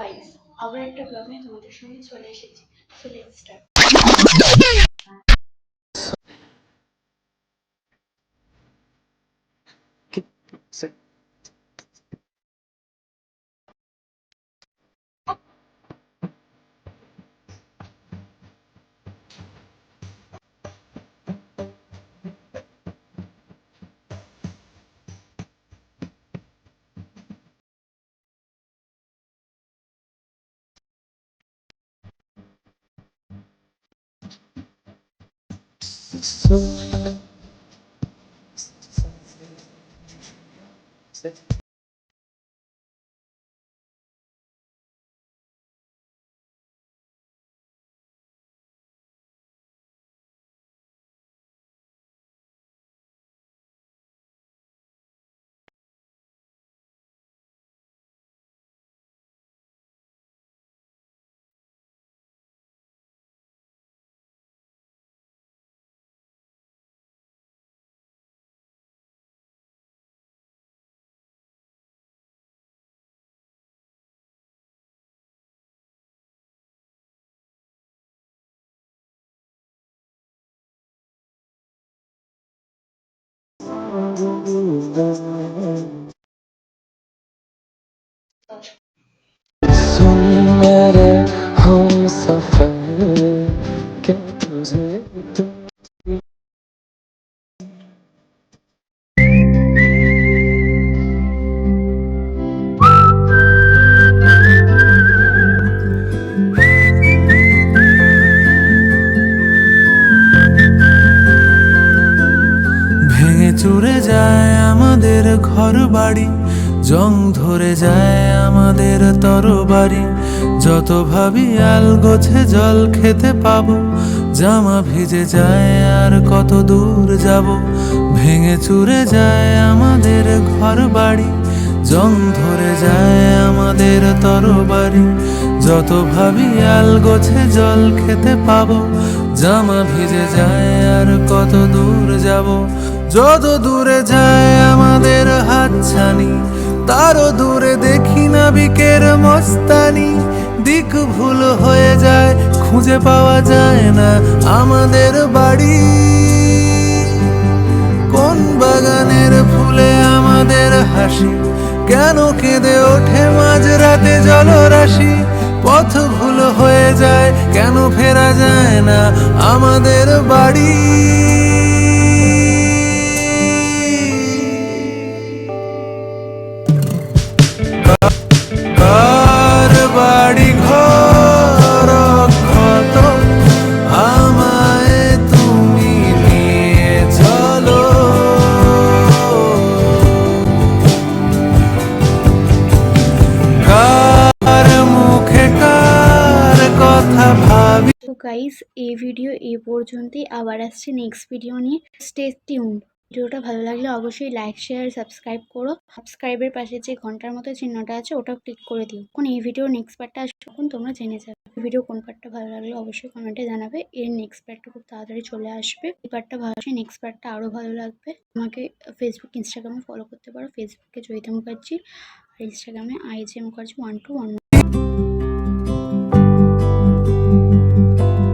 Guys, আবার একটা ব্লগে তোমাদের সঙ্গে চলে এসেছি। So let's start. सुन मेरे हम सफर के तुझे तुम ভেঙে চুরে যায় আমাদের ঘর বাড়ি, জং ধরে যায় আমাদের তরবারি। যত ভাবি আল গোছে জল খেতে পাবো, জামা ভিজে যায় আর কত দূর যাব। ভেঙে চুরে যায় আমাদের ঘর বাড়ি, জং ধরে যায় আমাদের তরবারি। যত ভাবি আল গোছে জল খেতে পাবো, জামা ভিজে যায় আর কত দূর যাব। যত দূরে যায় আমাদের হাতছানি, তারও দূরে দেখি না বিকের মস্তানি। দিক ভুল হয়ে যায়, খুঁজে পাওয়া যায় না আমাদের বাড়ি। কোন বাগানের ফুলে আমাদের হাসি, কেন কেঁদে ওঠে মাঝরাতে জলরাশি। পথ ভুল হয়ে যায়, কেন ফেরা যায় না আমাদের বাড়ি। কার বাড়ি ঘর ক্ষত, আমায় তুমি নিয়ে চলো। কার মুখে কার কথা ভাবি। তো গাইস, এই ভিডিও এই পর্যন্তই। আবার আসছে নেক্সট ভিডিও নিয়ে। Stay tuned. ভিডিওটা ভালো লাগলে অবশ্যই লাইক, শেয়ার, সাবস্ক্রাইব করো। সাবস্ক্রাইবের পাশে যে ঘন্টার মতো চিহ্নটা আছে ওটাও ক্লিক করে দিও। কোন এই ভিডিওর নেক্সট পার্টটা আসবে তখন তোমরা জেনে যাবে। ভিডিও কোন পার্টটা ভালো লাগলে অবশ্যই কমেন্টে জানাবে। এর নেক্সট পার্টটা খুব তাড়াতাড়ি চলে আসবে। এই পার্টটা ভালো, নেক্সট পার্টটা আরও ভালো লাগবে। আমাকে ফেসবুক, ইনস্টাগ্রামে ফলো করতে পারো। ফেসবুকে জয়িতা মুখার্জি আর ইনস্টাগ্রামে IJ মুখার্জি 1211।